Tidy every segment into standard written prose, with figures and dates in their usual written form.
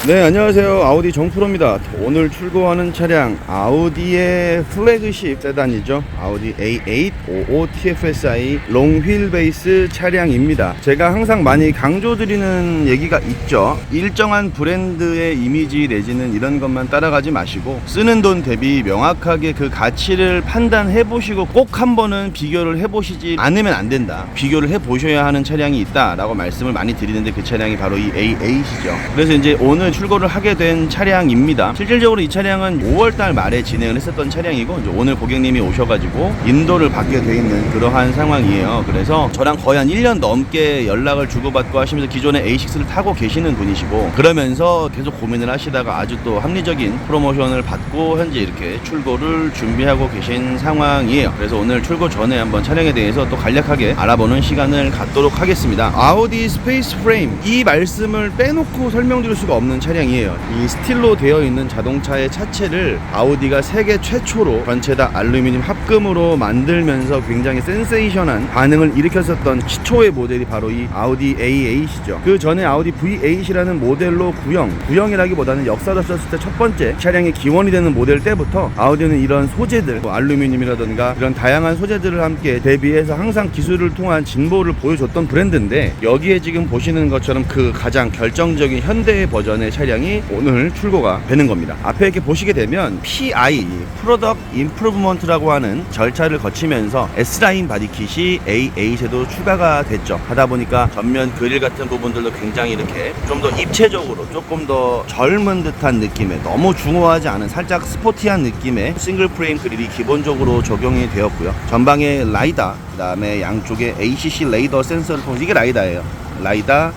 네, 안녕하세요. 아우디 정프로입니다. 오늘 출고하는 차량 아우디의 플래그십 세단이죠. 아우디 A8 55 TFSI 롱휠 베이스 차량입니다. 제가 항상 많이 강조드리는 얘기가 있죠. 일정한 브랜드의 이미지 내지는 이런 것만 따라가지 마시고 쓰는 돈 대비 명확하게 그 가치를 판단해 보시고 꼭 한 번은 비교를 해 보시지 않으면 안 된다. 비교를 해 보셔야 하는 차량이 있다 라고 말씀을 많이 드리는데, 그 차량이 바로 이 A8이죠. 그래서 이제 오늘 출고를 하게 된 차량입니다. 실질적으로 이 차량은 5월달 말에 진행을 했었던 차량이고, 이제 오늘 고객님이 오셔가지고 인도를 받게 돼 있는 그러한 상황이에요. 그래서 저랑 거의 한 1년 넘게 연락을 주고받고 하시면서 기존에 A6를 타고 계시는 분이시고, 그러면서 계속 고민을 하시다가 아주 또 합리적인 프로모션을 받고 현재 이렇게 출고를 준비하고 계신 상황이에요. 그래서 오늘 출고 전에 한번 차량에 대해서 또 간략하게 알아보는 시간을 갖도록 하겠습니다. 아우디 스페이스 프레임, 이 말씀을 빼놓고 설명드릴 수가 없는 차량이에요. 이 스틸로 되어 있는 자동차의 차체를 아우디가 세계 최초로 전체 다 알루미늄 합금으로 만들면서 굉장히 센세이션한 반응을 일으켰었던 시초의 모델이 바로 이 아우디 A8이죠. 그 전에 아우디 V8이라는 모델로 구형이라기보다는 역사를 썼을 때 첫 번째 차량의 기원이 되는 모델 때부터 아우디는 이런 소재들, 뭐 알루미늄이라든가 이런 다양한 소재들을 함께 대비해서 항상 기술을 통한 진보를 보여줬던 브랜드인데, 여기에 지금 보시는 것처럼 그 가장 결정적인 현대의 버전의 차량이 오늘 출고가 되는 겁니다. 앞에 이렇게 보시게 되면 PI, Product Improvement라고 하는 절차를 거치면서 S라인 바디킷이 A8에도 추가가 됐죠. 하다 보니까 전면 그릴 같은 부분들도 굉장히 이렇게 좀 더 입체적으로 조금 더 젊은 듯한 느낌의, 너무 중후하지 않은 살짝 스포티한 느낌의 싱글 프레임 그릴이 기본적으로 적용이 되었고요. 전방에 라이다, 그 다음에 양쪽에 ACC 레이더 센서를 통해서, 이게 라이다예요. 라이다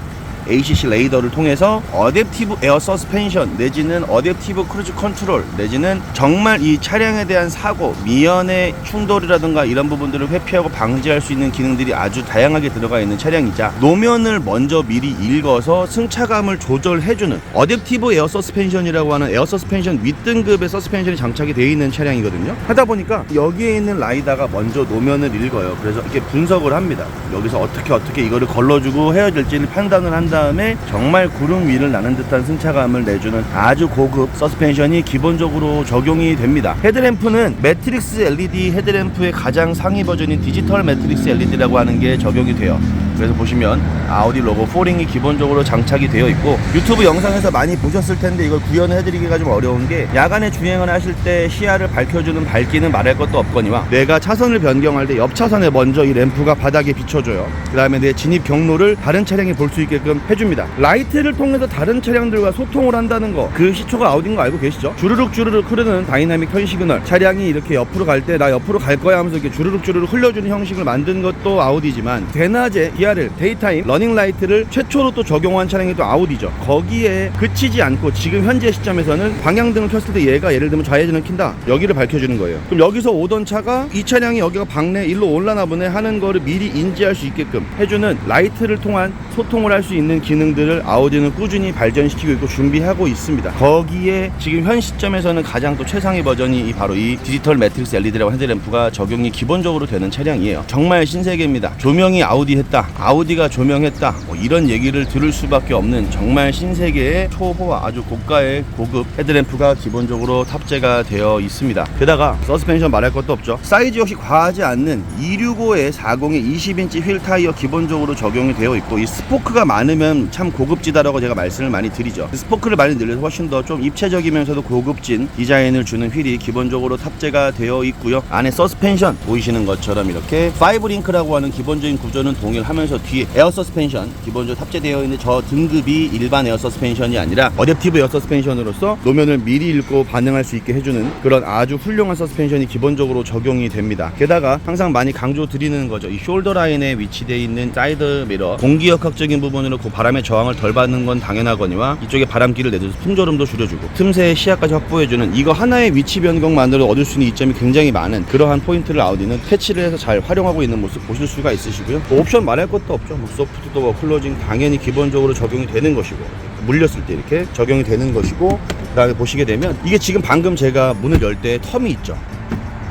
ACC 레이더를 통해서 어댑티브 에어 서스펜션 내지는 어댑티브 크루즈 컨트롤 내지는 정말 이 차량에 대한 사고, 미연의 충돌이라든가 이런 부분들을 회피하고 방지할 수 있는 기능들이 아주 다양하게 들어가 있는 차량이자, 노면을 먼저 미리 읽어서 승차감을 조절해주는 어댑티브 에어 서스펜션이라고 하는 에어 서스펜션 윗등급의 서스펜션이 장착이 되어 있는 차량이거든요. 하다 보니까 여기에 있는 라이다가 먼저 노면을 읽어요. 그래서 이렇게 분석을 합니다. 여기서 어떻게 이거를 걸러주고 헤어질지를 판단을 한 다음에 정말 구름 위를 나는 듯한 승차감을 내주는 아주 고급 서스펜션이 기본적으로 적용이 됩니다. 헤드램프는 매트릭스 LED 헤드램프의 가장 상위 버전인 디지털 매트릭스 LED라고 하는 게 적용이 돼요. 그래서 보시면 아우디 로고 4링이 기본적으로 장착이 되어 있고, 유튜브 영상에서 많이 보셨을 텐데 이걸 구현을 해드리기가 좀 어려운 게, 야간에 주행을 하실 때 시야를 밝혀주는 밝기는 말할 것도 없거니와, 내가 차선을 변경할 때 옆 차선에 먼저 이 램프가 바닥에 비춰줘요. 그 다음에 내 진입 경로를 다른 차량이 볼 수 있게끔 해줍니다. 라이트를 통해서 다른 차량들과 소통을 한다는 거, 그 시초가 아우디인 거 알고 계시죠? 주르륵 흐르는 다이나믹 턴 시그널, 차량이 이렇게 옆으로 갈 때 나 옆으로 갈 거야 하면서 이렇게 주르륵 흘려주는 형식을 만든 것도 아우디지만, 대낮에 DRL, 데이타임 러닝 라이트를 최초로 또 적용한 차량이 또 아우디죠. 거기에 그치지 않고 지금 현재 시점에서는 방향등을 켰을 때 얘가 예를 들면 좌회전을 킨다, 여기를 밝혀주는 거예요. 그럼 여기서 오던 차가 이 차량이 여기가 박네, 일로 올라나 보네 하는 거를 미리 인지할 수 있게끔 해주는 라이트를 통한 소통을 할 수 있는 기능들을 아우디는 꾸준히 발전시키고 있고 준비하고 있습니다. 거기에 지금 현 시점에서는 가장 또 최상위 버전이 바로 이 디지털 매트릭스 LED라고 헤드램프가 적용이 기본적으로 되는 차량이에요. 정말 신세계입니다. 조명이 아우디 했다, 아우디가 조명했다, 뭐 이런 얘기를 들을 수밖에 없는 정말 신세계의 초호화 아주 고가의 고급 헤드램프가 기본적으로 탑재가 되어 있습니다. 게다가 서스펜션 말할 것도 없죠. 사이즈 역시 과하지 않는 265에 40에 20인치 휠 타이어 기본적으로 적용이 되어 있고, 이 스포크가 많으면 참 고급지다라고 제가 말씀을 많이 드리죠. 스포크를 많이 늘려서 훨씬 더 좀 입체적이면서도 고급진 디자인을 주는 휠이 기본적으로 탑재가 되어 있고요. 안에 서스펜션 보이시는 것처럼 이렇게 5링크라고 하는 기본적인 구조는 동일하면서 뒤에 에어 서스펜션 기본적으로 탑재되어 있는 저 등급이 일반 에어 서스펜션이 아니라 어댑티브 에어 서스펜션으로서 노면을 미리 읽고 반응할 수 있게 해주는 그런 아주 훌륭한 서스펜션이 기본적으로 적용이 됩니다. 게다가 항상 많이 강조 드리는 거죠. 이 숄더 라인에 위치되어 있는 사이드 미러, 공기역학적인 부분으로 그 바람의 저항을 덜 받는 건 당연하거니와, 이쪽에 바람기를 내줘서 풍절음도 줄여주고 틈새의 시야까지 확보해주는, 이거 하나의 위치 변경만으로 얻을 수 있는 이점이 굉장히 많은 그러한 포인트를 아우디는 캐치를 해서 잘 활용하고 있는 모습 보실 수가 있으시고요. 옵션 말할 것도 없죠. 뭐 소프트 도어 클로징 당연히 기본적으로 적용이 되는 것이고, 물렸을 때 이렇게 적용이 되는 것이고, 그 다음에 보시게 되면 이게 지금 방금 제가 문을 열 때 텀이 있죠.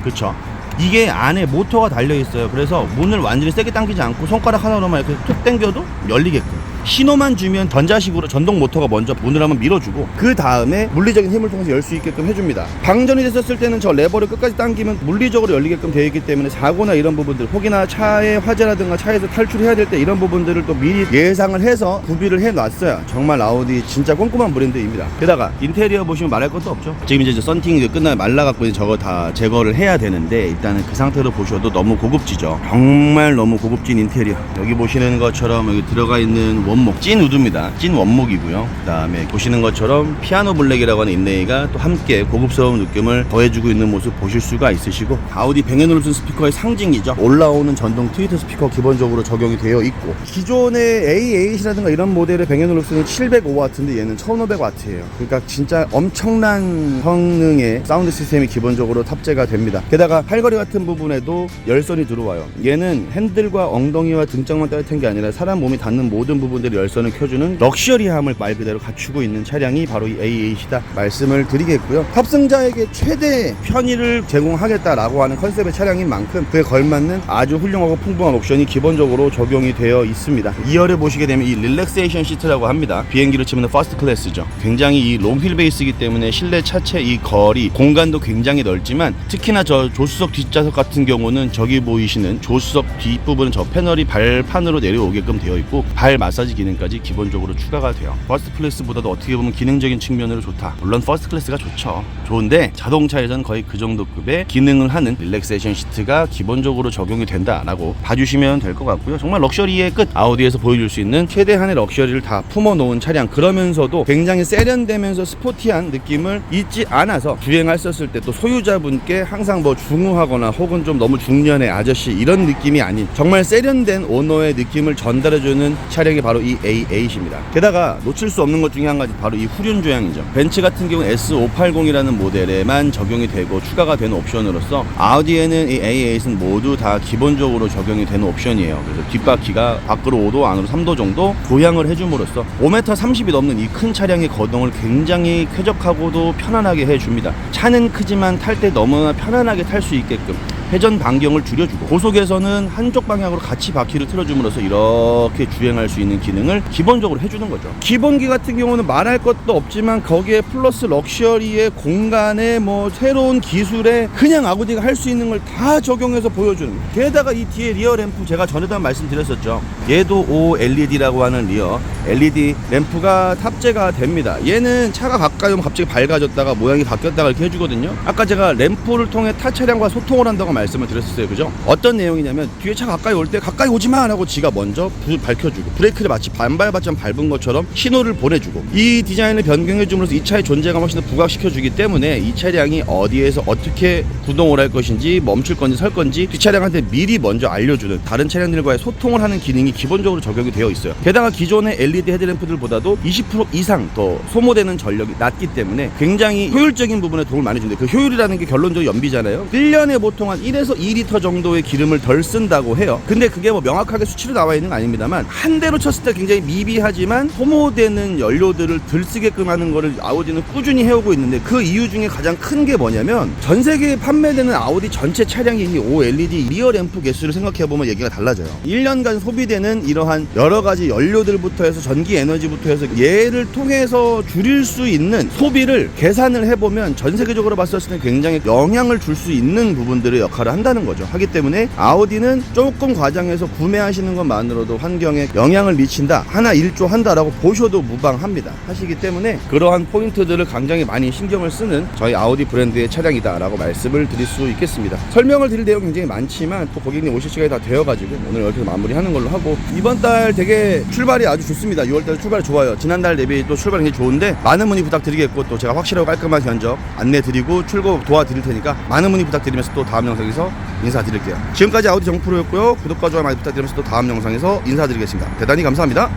그쵸? 이게 안에 모터가 달려 있어요. 그래서 문을 완전히 세게 당기지 않고 손가락 하나로만 이렇게 툭 당겨도 열리게끔 신호만 주면 전자식으로 전동 모터가 먼저 문을 한번 밀어주고 그 다음에 물리적인 힘을 통해서 열 수 있게끔 해줍니다. 방전이 됐었을 때는 저 레버를 끝까지 당기면 물리적으로 열리게끔 되어 있기 때문에 사고나 이런 부분들, 혹이나 차의 화재라든가 차에서 탈출해야 될 때 이런 부분들을 또 미리 예상을 해서 구비를 해놨어요. 정말 아우디 진짜 꼼꼼한 브랜드입니다. 게다가 인테리어 보시면 말할 것도 없죠. 지금 이제 썬팅 끝나면 말라갖고 저거 다 제거를 해야 되는데 일단은 그 상태로 보셔도 너무 고급지죠. 정말 너무 고급진 인테리어. 여기 보시는 것처럼 여기 들어가 있는 원목 찐 우드입니다. 찐 원목이고요. 그 다음에 보시는 것처럼 피아노 블랙이라고 하는 인레이가 또 함께 고급스러운 느낌을 더해주고 있는 모습 보실 수가 있으시고, 아우디 뱅앤올ufsen 스피커의 상징이죠. 올라오는 전동 트위터 스피커 기본적으로 적용이 되어 있고, 기존의 A8이라든가 이런 모델의 뱅앤올ufsen은 705W인데 얘는 1500W예요. 그러니까 진짜 엄청난 성능의 사운드 시스템이 기본적으로 탑재가 됩니다. 게다가 팔걸이 같은 부분에도 열선이 들어와요. 얘는 핸들과 엉덩이와 등짝만 따뜻한 게 아니라 사람 몸이 닿는 모든 부분들이 열선을 켜주는 럭셔리함을 말 그대로 갖추고 있는 차량이 바로 이 A8이다 말씀을 드리겠고요. 탑승자에게 최대 편의를 제공하겠다라고 하는 컨셉의 차량인 만큼 그에 걸맞는 아주 훌륭하고 풍부한 옵션이 기본적으로 적용이 되어 있습니다. 2열에 보시게 되면 이 릴렉세이션 시트라고 합니다. 비행기로 치면 퍼스트 클래스죠. 굉장히 이 롱휠 베이스이기 때문에 실내 차체 이 거리 공간도 굉장히 넓지만, 특히나 저 조수석 뒷좌석 같은 경우는 저기 보이시는 조수석 뒷부분은 저 패널이 발판으로 내려오게끔 되어 있고 발 마사지 기능까지 기본적으로 추가가 돼요. 퍼스트 클래스보다도 어떻게 보면 기능적인 측면으로 좋다. 물론 퍼스트 클래스가 좋죠. 좋은데 자동차에서는 거의 그 정도 급의 기능을 하는 릴렉세이션 시트가 기본적으로 적용이 된다라고 봐주시면 될 것 같고요. 정말 럭셔리의 끝, 아우디에서 보여줄 수 있는 최대한의 럭셔리를 다 품어놓은 차량, 그러면서도 굉장히 세련되면서 스포티한 느낌을 잊지 않아서 주행했었을 때 또 소유자분께 항상 뭐 중후하거나 혹은 좀 너무 중년의 아저씨 이런 느낌이 아닌 정말 세련된 오너의 느낌을 전달해주는 차량이 바로 이 A8입니다. 게다가 놓칠 수 없는 것 중에 한 가지, 바로 이 후륜 조향이죠. 벤츠 같은 경우 S580이라는 모델에만 적용이 되고 추가가 되는 옵션으로서 아우디에는 이 A8은 모두 다 기본적으로 적용이 되는 옵션이에요. 그래서 뒷바퀴가 밖으로 5도 안으로 3도 정도 조향을 해줌으로써 5m 30이 넘는 이 큰 차량의 거동을 굉장히 쾌적하고도 편안하게 해줍니다. 차는 크지만 탈 때 너무나 편안하게 탈 수 있게끔 회전 반경을 줄여주고, 고속에서는 한쪽 방향으로 같이 바퀴를 틀어줌으로써 이렇게 주행할 수 있는 기능을 기본적으로 해주는 거죠. 기본기 같은 경우는 말할 것도 없지만 거기에 플러스 럭셔리의 공간에 뭐 새로운 기술에 그냥 아우디가 할 수 있는 걸 다 적용해서 보여주는, 게다가 이 뒤에 리어 램프 제가 전에도 말씀드렸었죠. 얘도 OLED라고 하는 리어 LED 램프가 탑재가 됩니다. 얘는 차가 가까이 오면 갑자기 밝아졌다가 모양이 바뀌었다가 이렇게 해주거든요. 아까 제가 램프를 통해 타 차량과 소통을 한다고 말씀을 드렸었어요. 그죠? 어떤 내용이냐면 뒤에 차 가까이 올 때 가까이 오지마 하고 지가 먼저 불 밝혀주고, 브레이크를 마치 반발받점 밟은 것처럼 신호를 보내주고, 이 디자인을 변경해줌으로써 이 차의 존재감을 훨씬 더 부각시켜주기 때문에 이 차량이 어디에서 어떻게 구동을 할 것인지, 멈출 건지 설 건지 뒷차량한테 미리 먼저 알려주는, 다른 차량들과의 소통을 하는 기능이 기본적으로 적용이 되어 있어요. 게다가 기존의 LED 헤드램프들보다도 20% 이상 더 소모되는 전력이 낮기 때문에 굉장히 효율적인 부분에 도움을 많이 준대요. 그 효율이라는 게 결론적으로 연비잖아요. 1년에 보통 한 1에서 2리터 정도의 기름을 덜 쓴다고 해요. 근데 그게 뭐 명확하게 수치로 나와 있는 건 아닙니다만, 한 대로 쳤을 때 굉장히 미비하지만 소모되는 연료들을 덜 쓰게끔 하는 거를 아우디는 꾸준히 해오고 있는데, 그 이유 중에 가장 큰 게 뭐냐면 전 세계에 판매되는 아우디 전체 차량이 이 OLED 리어 램프 개수를 생각해보면 얘기가 달라져요. 1년간 소비되는 이러한 여러 가지 연료들부터 해서 전기 에너지부터 해서 얘를 통해서 줄일 수 있는 소비를 계산을 해보면 전 세계적으로 봤을 때 굉장히 영향을 줄 수 있는 부분들의 역할을 한다는 거죠. 하기 때문에 아우디는 조금 과장해서 구매하시는 것만으로도 환경에 영향을 미친다, 하나 1조 한다라고 보셔도 무방합니다. 하시기 때문에 그러한 포인트들을 굉장히 많이 신경을 쓰는 저희 아우디 브랜드의 차량이다 라고 말씀을 드릴 수 있겠습니다. 설명을 드릴 내용이 굉장히 많지만 또 고객님 오실 시간이 다 되어가지고 오늘 이렇게 마무리하는 걸로 하고, 이번 달 되게 출발이 아주 좋습니다. 6월달 출발이 좋아요. 지난달 대비 또 출발이 굉장히 좋은데 많은 문의 부탁드리겠고, 또 제가 확실하고 깔끔한 견적 안내드리고 출고 도와드릴 테니까 많은 문의 부탁드리면서 또 다음 영상에서 인사드릴게요. 지금까지 아우디 정프로였고요. 구독과 좋아요 많이 부탁드리면서 또 다음 영상에서 인사드리겠습니다. 대단히 감사합니다.